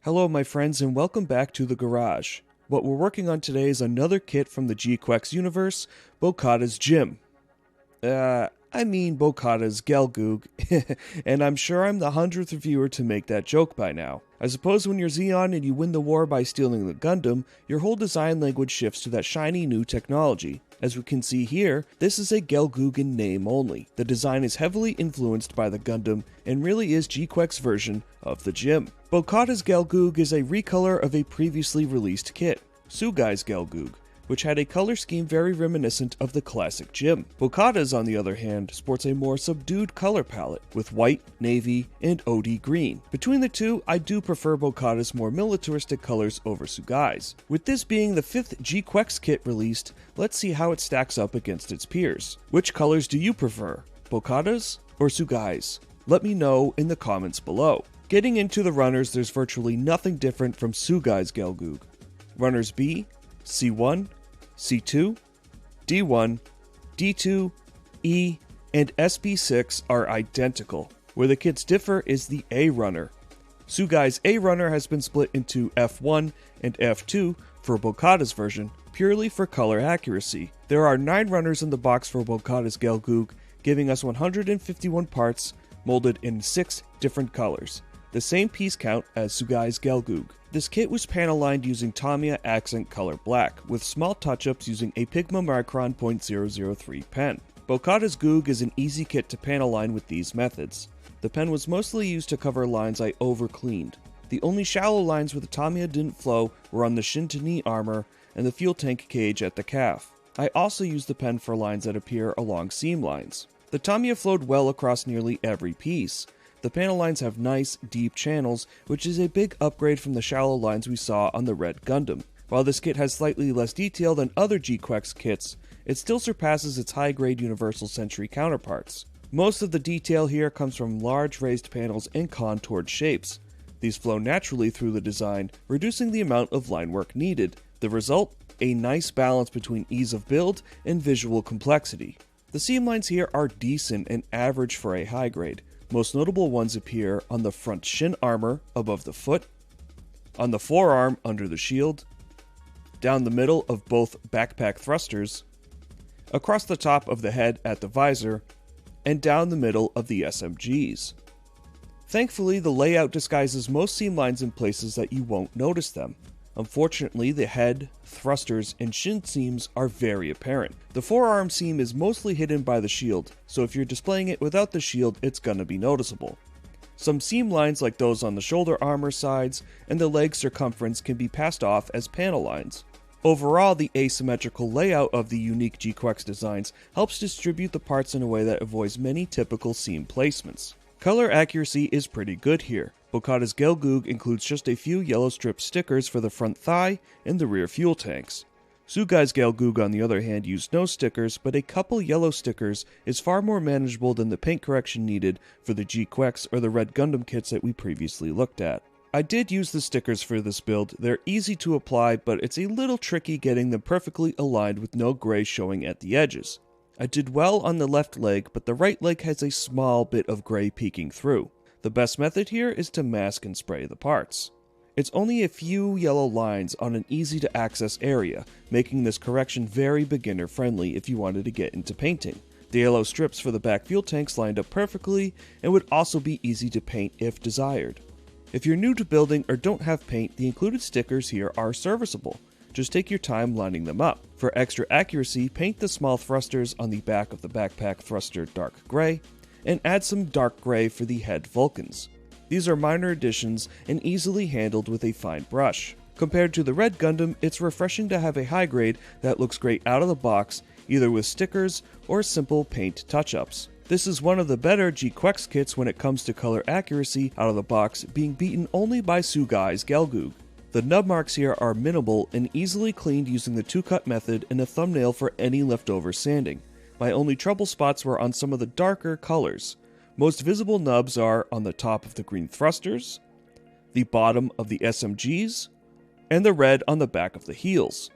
Hello my friends and welcome back to the garage. What we're working on today is another kit from the Gquuuuux universe, Bocata's Gym. Bocata's Gelgoog, and I'm sure I'm the 100th reviewer to make that joke by now. I suppose when you're Xeon and you win the war by stealing the Gundam, your whole design language shifts to that shiny new technology. As we can see here, this is a Gelgoog in name only. The design is heavily influenced by the Gundam and really is Gquuuux's version of the Gym. Bocata's Gelgoog is a recolor of a previously released kit, Sugai's Gelgoog, which had a color scheme very reminiscent of the classic Gym. Bocata's, on the other hand, sports a more subdued color palette, with white, navy, and OD green. Between the two, I do prefer Bocata's more militaristic colors over Sugai's. With this being the 5th Gquuuuux kit released, let's see how it stacks up against its peers. Which colors do you prefer, Bocata's or Sugai's? Let me know in the comments below. Getting into the runners, there's virtually nothing different from Sugai's Gelgoog. Runners B, C1, C2, D1, D2, E, and SB6 are identical. Where the kits differ is the A runner. Sugai's A runner has been split into F1 and F2 for Bocata's version, purely for color accuracy. There are 9 runners in the box for Bocata's Gelgoog, giving us 151 parts, molded in 6 different colors, the same piece count as Sugai's Gelgoog. This kit was panel lined using Tamiya Accent Color Black, with small touch-ups using a Pigma Micron .003 pen. Bocata's Goog is an easy kit to panel line with these methods. The pen was mostly used to cover lines I over-cleaned. The only shallow lines where the Tamiya didn't flow were on the shin to knee armor and the fuel tank cage at the calf. I also used the pen for lines that appear along seam lines. The Tamiya flowed well across nearly every piece. The panel lines have nice, deep channels, which is a big upgrade from the shallow lines we saw on the Red Gundam. While this kit has slightly less detail than other Gquuuuux kits, it still surpasses its high-grade Universal Century counterparts. Most of the detail here comes from large raised panels and contoured shapes. These flow naturally through the design, reducing the amount of line work needed. The result? A nice balance between ease of build and visual complexity. The seam lines here are decent and average for a high grade. Most notable ones appear on the front shin armor above the foot, on the forearm under the shield, down the middle of both backpack thrusters, across the top of the head at the visor, and down the middle of the SMGs. Thankfully, the layout disguises most seam lines in places that you won't notice them. Unfortunately, the head, thrusters, and shin seams are very apparent. The forearm seam is mostly hidden by the shield, so if you're displaying it without the shield, it's gonna be noticeable. Some seam lines like those on the shoulder armor sides and the leg circumference can be passed off as panel lines. Overall, the asymmetrical layout of the unique Gquuuuux designs helps distribute the parts in a way that avoids many typical seam placements. Color accuracy is pretty good here. Bocata's Gelgoog includes just a few yellow strip stickers for the front thigh and the rear fuel tanks. Sugai's Gelgoog, on the other hand, used no stickers, but a couple yellow stickers is far more manageable than the paint correction needed for the Gquuuuux or the Red Gundam kits that we previously looked at. I did use the stickers for this build. They're easy to apply, but it's a little tricky getting them perfectly aligned with no gray showing at the edges. I did well on the left leg, but the right leg has a small bit of gray peeking through. The best method here is to mask and spray the parts. It's only a few yellow lines on an easy to access area, making this correction very beginner friendly if you wanted to get into painting. The yellow strips for the back fuel tanks lined up perfectly and would also be easy to paint if desired. If you're new to building or don't have paint, the included stickers here are serviceable. Just take your time lining them up. For extra accuracy, paint the small thrusters on the back of the backpack thruster dark gray, and add some dark gray for the head Vulcans. These are minor additions and easily handled with a fine brush. Compared to the Red Gundam, it's refreshing to have a high grade that looks great out of the box, either with stickers or simple paint touch-ups. This is one of the better Gquuuuux kits when it comes to color accuracy out of the box, being beaten only by Sugai's Gelgoog. The nub marks here are minimal and easily cleaned using the 2-cut method and a thumbnail for any leftover sanding. My only trouble spots were on some of the darker colors. Most visible nubs are on the top of the green thrusters, the bottom of the SMGs, and the red on the back of the heels.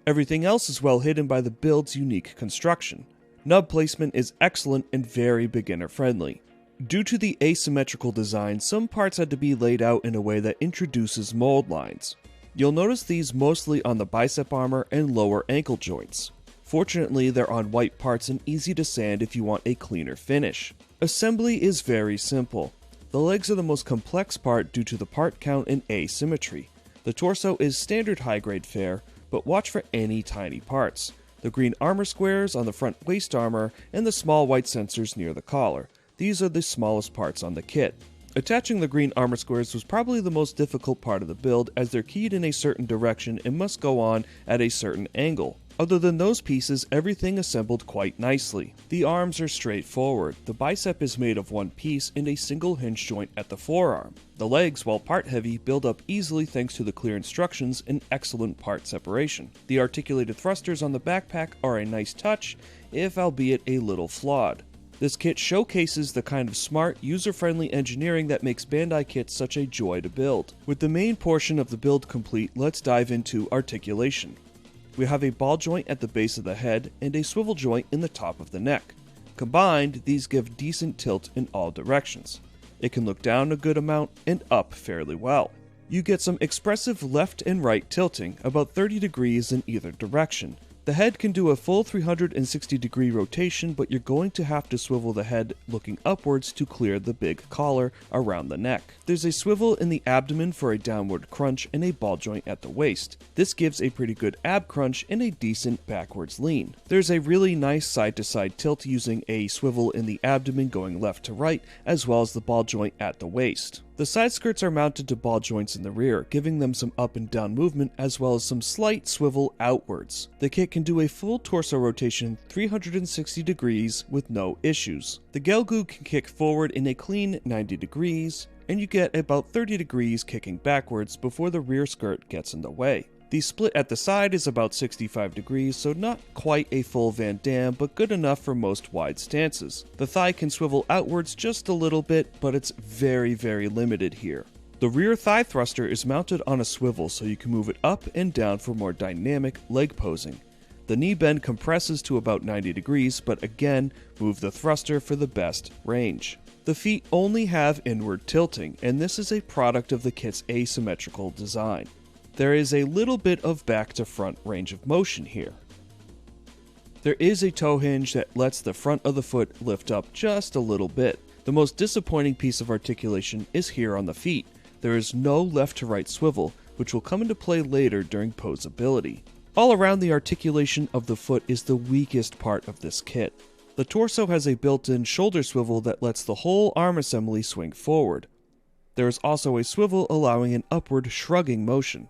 Everything else is well hidden by the build's unique construction. Nub placement is excellent and very beginner friendly. Due to the asymmetrical design, some parts had to be laid out in a way that introduces mold lines. You'll notice these mostly on the bicep armor and lower ankle joints. Fortunately, they're on white parts and easy to sand if you want a cleaner finish. Assembly is very simple. The legs are the most complex part due to the part count and asymmetry. The torso is standard high-grade fare, but watch for any tiny parts. The green armor squares on the front waist armor and the small white sensors near the collar. These are the smallest parts on the kit. Attaching the green armor squares was probably the most difficult part of the build, as they're keyed in a certain direction and must go on at a certain angle. Other than those pieces, everything assembled quite nicely. The arms are straightforward. The bicep is made of one piece and a single hinge joint at the forearm. The legs, while part heavy, build up easily thanks to the clear instructions and excellent part separation. The articulated thrusters on the backpack are a nice touch, if albeit a little flawed. This kit showcases the kind of smart, user-friendly engineering that makes Bandai kits such a joy to build. With the main portion of the build complete, let's dive into articulation. We have a ball joint at the base of the head and a swivel joint in the top of the neck. Combined, these give decent tilt in all directions. It can look down a good amount and up fairly well. You get some expressive left and right tilting, about 30 degrees in either direction. The head can do a full 360-degree rotation, but you're going to have to swivel the head looking upwards to clear the big collar around the neck. There's a swivel in the abdomen for a downward crunch and a ball joint at the waist. This gives a pretty good ab crunch and a decent backwards lean. There's a really nice side-to-side tilt using a swivel in the abdomen going left to right, as well as the ball joint at the waist. The side skirts are mounted to ball joints in the rear, giving them some up and down movement as well as some slight swivel outwards. The kit can do a full torso rotation 360 degrees with no issues. The Gelgoog can kick forward in a clean 90 degrees, and you get about 30 degrees kicking backwards before the rear skirt gets in the way. The split at the side is about 65 degrees, so not quite a full Van Damme, but good enough for most wide stances. The thigh can swivel outwards just a little bit, but it's very limited here. The rear thigh thruster is mounted on a swivel, so you can move it up and down for more dynamic leg posing. The knee bend compresses to about 90 degrees, but again, move the thruster for the best range. The feet only have inward tilting, and this is a product of the kit's asymmetrical design. There is a little bit of back to front range of motion here. There is a toe hinge that lets the front of the foot lift up just a little bit. The most disappointing piece of articulation is here on the feet. There is no left to right swivel, which will come into play later during posability. All around, the articulation of the foot is the weakest part of this kit. The torso has a built-in shoulder swivel that lets the whole arm assembly swing forward. There is also a swivel allowing an upward shrugging motion.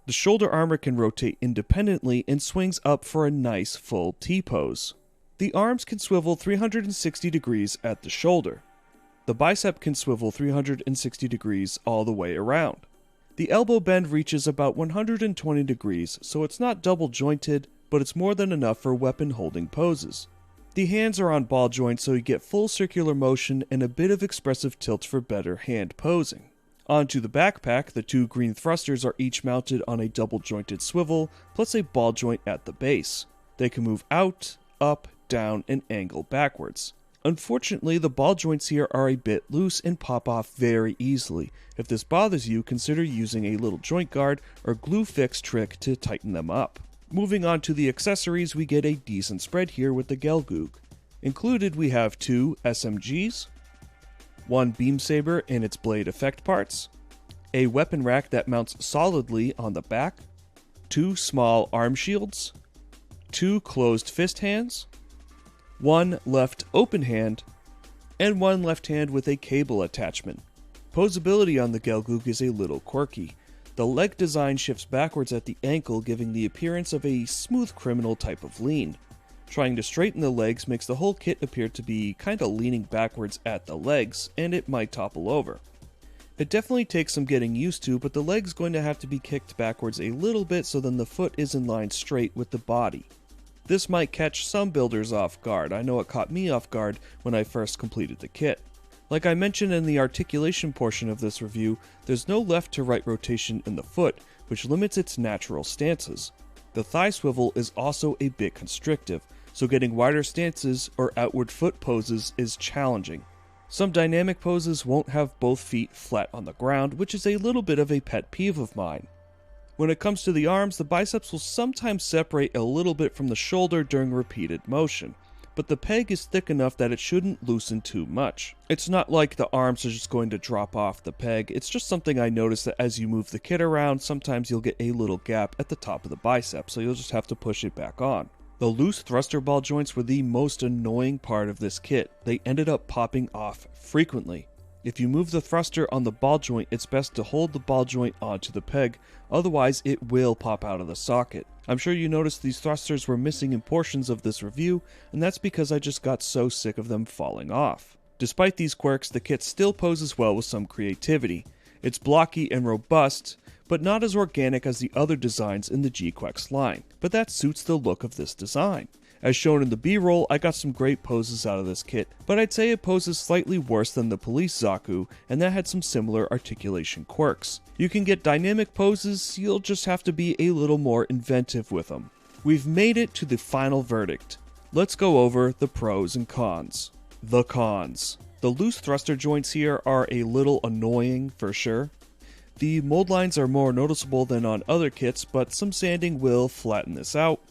The shoulder armor can rotate independently and swings up for a nice full T-pose. The arms can swivel 360 degrees at the shoulder. The bicep can swivel 360 degrees all the way around. The elbow bend reaches about 120 degrees, so it's not double jointed, but it's more than enough for weapon holding poses. The hands are on ball joints, so you get full circular motion and a bit of expressive tilt for better hand posing. Onto the backpack, the two green thrusters are each mounted on a double jointed swivel, plus a ball joint at the base. They can move out, up, down, and angle backwards. Unfortunately, the ball joints here are a bit loose and pop off very easily. If this bothers you, consider using a little joint guard or glue fix trick to tighten them up. Moving on to the accessories, we get a decent spread here with the Gelgoog. Included, we have two SMGs, one beam saber and its blade effect parts, a weapon rack that mounts solidly on the back, two small arm shields, two closed fist hands, one left open hand, and one left hand with a cable attachment. Posability on the Gelgoog is a little quirky. The leg design shifts backwards at the ankle, giving the appearance of a smooth criminal type of lean. Trying to straighten the legs makes the whole kit appear to be kinda leaning backwards at the legs, and it might topple over. It definitely takes some getting used to, but the leg's going to have to be kicked backwards a little bit so then the foot is in line straight with the body. This might catch some builders off guard. I know it caught me off guard when I first completed the kit. Like I mentioned in the articulation portion of this review, there's no left to right rotation in the foot, which limits its natural stances. The thigh swivel is also a bit constrictive, so getting wider stances or outward foot poses is challenging. Some dynamic poses won't have both feet flat on the ground, which is a little bit of a pet peeve of mine. When it comes to the arms, the biceps will sometimes separate a little bit from the shoulder during repeated motion, but the peg is thick enough that it shouldn't loosen too much. It's not like the arms are just going to drop off the peg, it's just something I noticed that as you move the kit around, sometimes you'll get a little gap at the top of the bicep, so you'll just have to push it back on. The loose thruster ball joints were the most annoying part of this kit. They ended up popping off frequently. If you move the thruster on the ball joint, it's best to hold the ball joint onto the peg, otherwise it will pop out of the socket. I'm sure you noticed these thrusters were missing in portions of this review, and that's because I just got so sick of them falling off. Despite these quirks, the kit still poses well with some creativity. It's blocky and robust, but not as organic as the other designs in the Gquuuuux line, but that suits the look of this design. As shown in the B-roll, I got some great poses out of this kit, but I'd say it poses slightly worse than the police Zaku, and that had some similar articulation quirks. You can get dynamic poses, you'll just have to be a little more inventive with them. We've made it to the final verdict. Let's go over the pros and cons. The cons. The loose thruster joints here are a little annoying for sure. The mold lines are more noticeable than on other kits, but some sanding will flatten this out.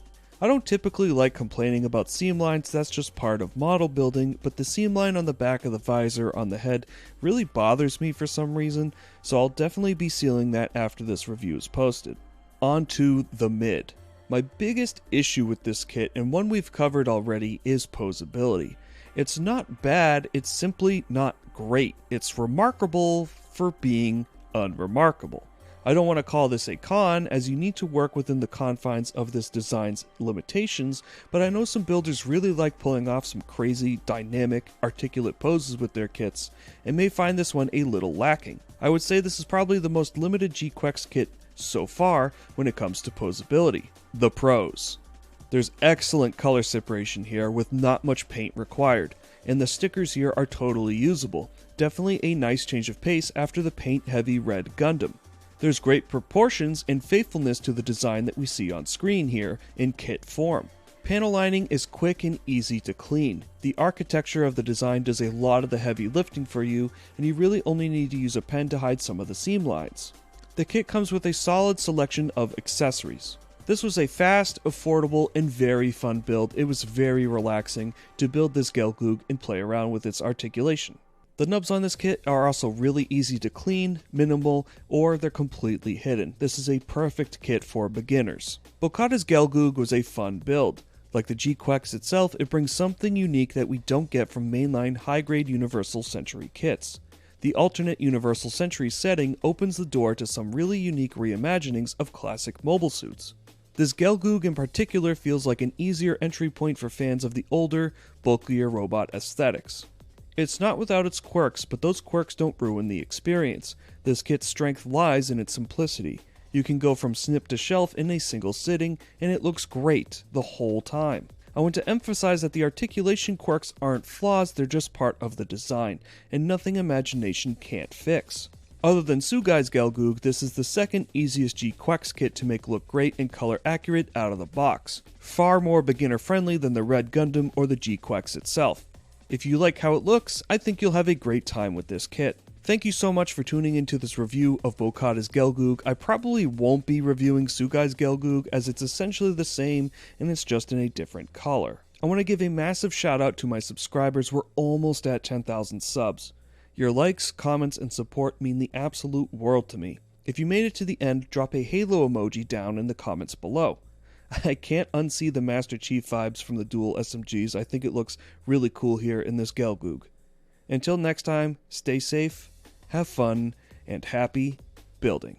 I don't typically like complaining about seam lines, that's just part of model building, but the seam line on the back of the visor on the head really bothers me for some reason, so I'll definitely be sealing that after this review is posted. On to the mid. My biggest issue with this kit, and one we've covered already, is posability. It's not bad, it's simply not great. It's remarkable for being unremarkable. I don't want to call this a con, as you need to work within the confines of this design's limitations, but I know some builders really like pulling off some crazy, dynamic, articulate poses with their kits, and may find this one a little lacking. I would say this is probably the most limited Gquuuuux kit so far when it comes to posability. The pros. There's excellent color separation here with not much paint required, and the stickers here are totally usable. Definitely a nice change of pace after the paint-heavy red Gundam. There's great proportions and faithfulness to the design that we see on screen here in kit form. Panel lining is quick and easy to clean. The architecture of the design does a lot of the heavy lifting for you, and you really only need to use a pen to hide some of the seam lines. The kit comes with a solid selection of accessories. This was a fast, affordable, and very fun build. It was very relaxing to build this Gelgoog and play around with its articulation. The nubs on this kit are also really easy to clean, minimal, or they're completely hidden. This is a perfect kit for beginners. Bocata's Gelgoog was a fun build. Like the Gquuuuux itself, it brings something unique that we don't get from mainline high-grade Universal Century kits. The alternate Universal Century setting opens the door to some really unique reimaginings of classic mobile suits. This Gelgoog in particular feels like an easier entry point for fans of the older, bulkier robot aesthetics. It's not without its quirks, but those quirks don't ruin the experience. This kit's strength lies in its simplicity. You can go from snip to shelf in a single sitting, and it looks great the whole time. I want to emphasize that the articulation quirks aren't flaws, they're just part of the design, and nothing imagination can't fix. Other than Sugai's Gelgoog, this is the second easiest Gquuuuux kit to make look great and color accurate out of the box. Far more beginner friendly than the Red Gundam or the Gquuuuux itself. If you like how it looks, I think you'll have a great time with this kit. Thank you so much for tuning into this review of Bocata's Gelgoog. I probably won't be reviewing Sugai's Gelgoog as it's essentially the same and it's just in a different color. I want to give a massive shout out to my subscribers. We're almost at 10,000 subs. Your likes, comments, and support mean the absolute world to me. If you made it to the end, drop a halo emoji down in the comments below. I can't unsee the Master Chief vibes from the dual SMGs. I think it looks really cool here in this Gelgoog. Until next time, stay safe, have fun, and happy building.